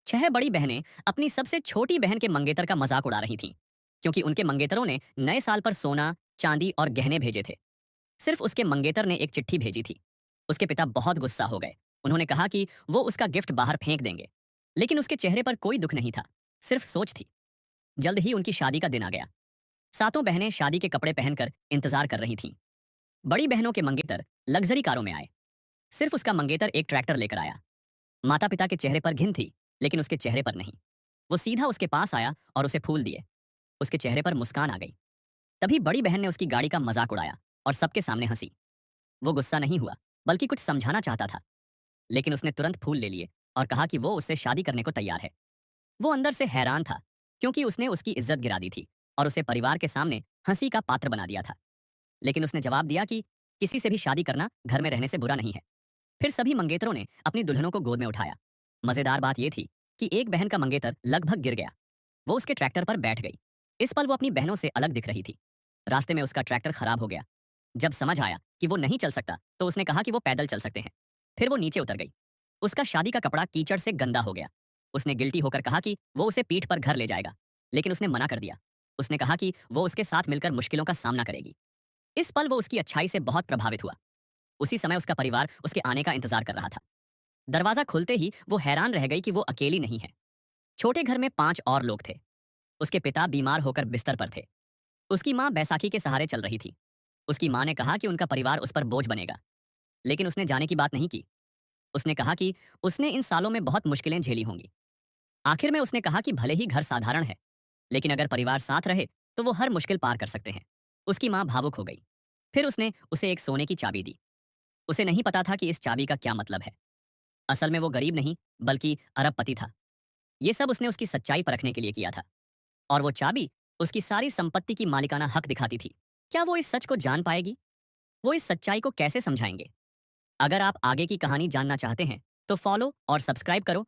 छह बड़ी बहनें अपनी सबसे छोटी बहन के मंगेतर का मजाक उड़ा रही थीं, क्योंकि उनके मंगेतरों ने नए साल पर सोना, चांदी और गहने भेजे थे। सिर्फ उसके मंगेतर ने एक चिट्ठी भेजी थी। उसके पिता बहुत गुस्सा हो गए। उन्होंने कहा कि वो उसका गिफ्ट बाहर फेंक देंगे। लेकिन उसके चेहरे पर कोई दुख नहीं था, सिर्फ सोच थी। जल्द ही उनकी शादी का दिन आ गया। सातों बहनें शादी के कपड़े पहनकर इंतजार कर रही थीं। बड़ी बहनों के मंगेतर लग्जरी कारों में आए। सिर्फ उसका मंगेतर एक ट्रैक्टर लेकर आया। माता पिता के चेहरे पर घिन थी, लेकिन उसके चेहरे पर नहीं। वो सीधा उसके पास आया और उसे फूल दिए। उसके चेहरे पर मुस्कान आ गई। तभी बड़ी बहन ने उसकी गाड़ी का मजाक उड़ाया और सबके सामने हंसी। वो गुस्सा नहीं हुआ, बल्कि कुछ समझाना चाहता था। लेकिन उसने तुरंत फूल ले लिए और कहा कि वो उससे शादी करने को तैयार है। वो अंदर से हैरान था, क्योंकि उसने उसकी इज्जत गिरा दी थी और उसे परिवार के सामने हंसी का पात्र बना दिया था। लेकिन उसने जवाब दिया कि किसी से भी शादी करना घर में रहने से बुरा नहीं है। फिर सभी मंगेतरों ने अपनी दुल्हनों को गोद में उठाया। मजेदार बात यह थी कि एक बहन का मंगेतर लगभग गिर गया। वो उसके ट्रैक्टर पर बैठ गई। इस पल वो अपनी बहनों से अलग दिख रही थी। रास्ते में उसका ट्रैक्टर खराब हो गया। जब समझ आया कि वो नहीं चल सकता, तो उसने कहा कि वो पैदल चल सकते हैं। फिर वो नीचे उतर गई। उसका शादी का कपड़ा कीचड़ से गंदा हो गया। उसने गिल्टी होकर कहा कि वो उसे पीठ पर घर ले जाएगा, लेकिन उसने मना कर दिया। उसने कहा कि वो उसके साथ मिलकर मुश्किलों का सामना करेगी। इस पल वो उसकी अच्छाई से बहुत प्रभावित हुआ। उसी समय उसका परिवार उसके आने का इंतजार कर रहा था। दरवाजा खुलते ही वो हैरान रह गई कि वो अकेली नहीं है। छोटे घर में 5 और लोग थे। उसके पिता बीमार होकर बिस्तर पर थे। उसकी माँ बैसाखी के सहारे चल रही थी। उसकी माँ ने कहा कि उनका परिवार उस पर बोझ बनेगा, लेकिन उसने जाने की बात नहीं की। उसने कहा कि उसने इन सालों में बहुत मुश्किलें झेली होंगी। आखिर में उसने कहा कि भले ही घर साधारण है, लेकिन अगर परिवार साथ रहे तो वो हर मुश्किल पार कर सकते हैं। उसकी माँ भावुक हो गई। फिर उसने उसे एक सोने की चाबी दी। उसे नहीं पता था कि इस चाबी का क्या मतलब है। असल में वो गरीब नहीं, बल्कि अरबपति था। ये सब उसने उसकी सच्चाई परखने के लिए किया था। और वो चाबी उसकी सारी संपत्ति की मालिकाना हक दिखाती थी। क्या वो इस सच को जान पाएगी? वो इस सच्चाई को कैसे समझाएंगे? अगर आप आगे की कहानी जानना चाहते हैं, तो फॉलो और सब्सक्राइब करो